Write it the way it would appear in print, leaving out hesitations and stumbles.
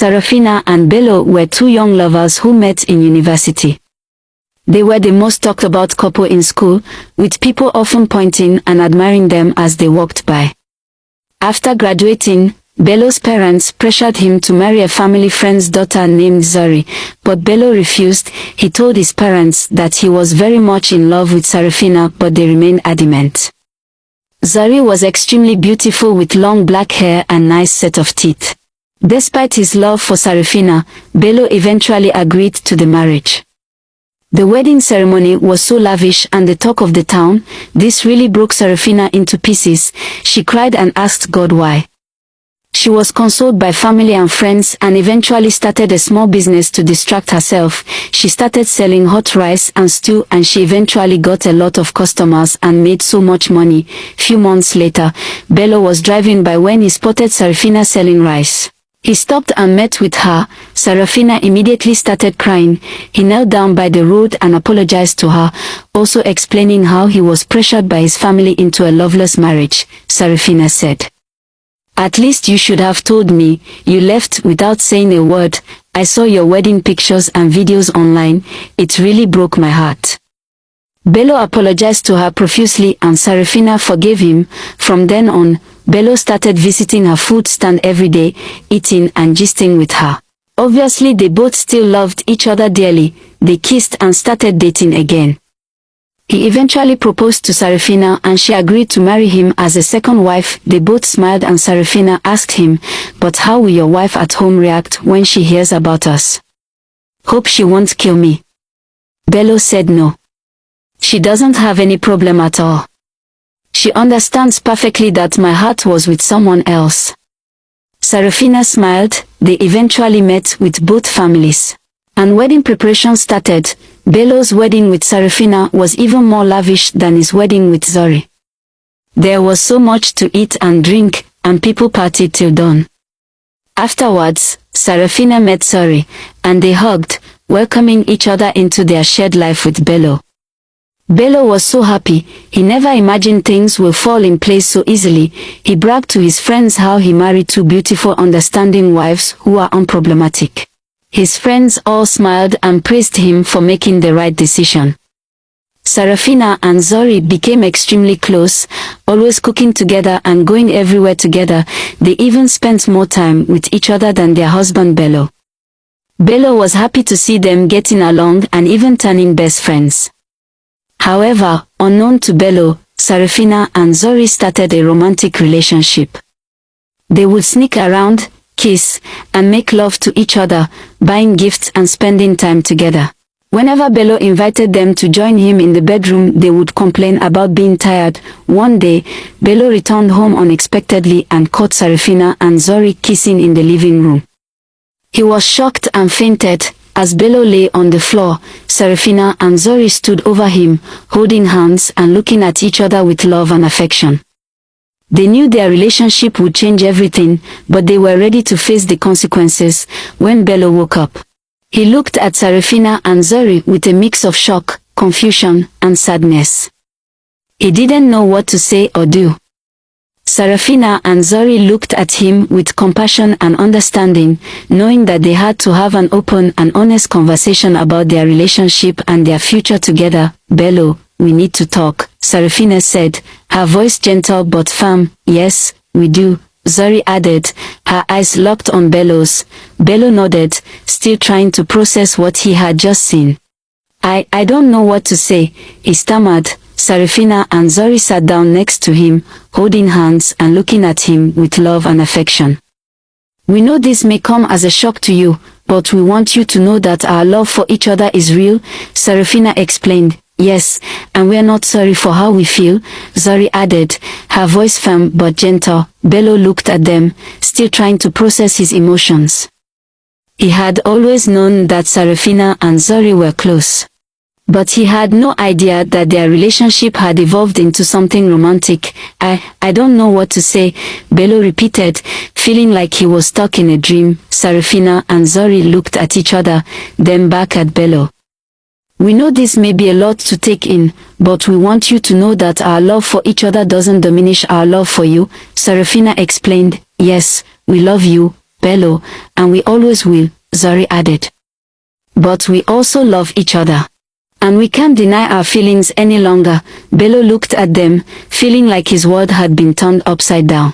Sarafina and Bello were two young lovers who met in university. They were the most talked about couple in school, with people often pointing and admiring them as they walked by. After graduating, Bello's parents pressured him to marry a family friend's daughter named Zori, but Bello refused. He told his parents that he was very much in love with Sarafina, but they remained adamant. Zori was extremely beautiful with long black hair and nice set of teeth. Despite his love for Sarafina, Bello eventually agreed to the marriage. The wedding ceremony was so lavish and the talk of the town. This really broke Sarafina into pieces. She cried and asked God why. She was consoled by family and friends and eventually started a small business to distract herself. She started selling hot rice and stew, and she eventually got a lot of customers and made so much money. Few months later, Bello was driving by when he spotted Sarafina selling rice. He stopped and met with her. Sarafina immediately started crying. He knelt down by the road and apologized to her, also explaining how he was pressured by his family into a loveless marriage. Sarafina said, "At least you should have told me. You left without saying a word. I saw your wedding pictures and videos online. It really broke my heart." Bello apologized to her profusely and Sarafina forgave him. From then on, Bello started visiting her food stand every day, eating and gisting with her. Obviously they both still loved each other dearly. They kissed and started dating again. He eventually proposed to Sarafina and she agreed to marry him as a second wife. They both smiled and Sarafina asked him, "But how will your wife at home react when she hears about us? Hope she won't kill me." Bello said no. She doesn't have any problem at all. She understands perfectly that my heart was with someone else. Sarafina smiled. They eventually met with both families. And wedding preparations started. Bello's wedding with Sarafina was even more lavish than his wedding with Zori. There was so much to eat and drink, and people partied till dawn. Afterwards, Sarafina met Zori, and they hugged, welcoming each other into their shared life with Bello. Bello was so happy. He never imagined things will fall in place so easily. He bragged to his friends how he married two beautiful, understanding wives who are unproblematic. His friends all smiled and praised him for making the right decision. Sarafina and Zori became extremely close, always cooking together and going everywhere together. They even spent more time with each other than their husband Bello. Bello was happy to see them getting along and even turning best friends. However, unknown to Bello, Sarafina and Zori started a romantic relationship. They would sneak around, kiss, and make love to each other, buying gifts and spending time together. Whenever Bello invited them to join him in the bedroom, they would complain about being tired. One day, Bello returned home unexpectedly and caught Sarafina and Zori kissing in the living room. He was shocked and fainted. As Bello lay on the floor, Sarafina and Zori stood over him, holding hands and looking at each other with love and affection. They knew their relationship would change everything, but they were ready to face the consequences. When Bello woke up, he looked at Sarafina and Zori with a mix of shock, confusion, and sadness. He didn't know what to say or do. Sarafina and Zori looked at him with compassion and understanding, knowing that they had to have an open and honest conversation about their relationship and their future together. "Bello, we need to talk," Sarafina said, her voice gentle but firm. "Yes, we do," Zori added, her eyes locked on Bello's. Bello nodded, still trying to process what he had just seen. I don't know what to say," he stammered. Sarafina and Zori sat down next to him, holding hands and looking at him with love and affection. "We know this may come as a shock to you, but we want you to know that our love for each other is real," Sarafina explained. "Yes, and we're not sorry for how we feel," Zori added, her voice firm but gentle. Bello looked at them, still trying to process his emotions. He had always known that Sarafina and Zori were close, but he had no idea that their relationship had evolved into something romantic. I don't know what to say," Bello repeated, feeling like he was stuck in a dream. Sarafina and Zori looked at each other, then back at Bello. "We know this may be a lot to take in, but we want you to know that our love for each other doesn't diminish our love for you," Sarafina explained. "Yes, we love you, Bello, and we always will, Zari added. But we also love each other. And we can't deny our feelings any longer. Bello looked at them, feeling like his world had been turned upside down.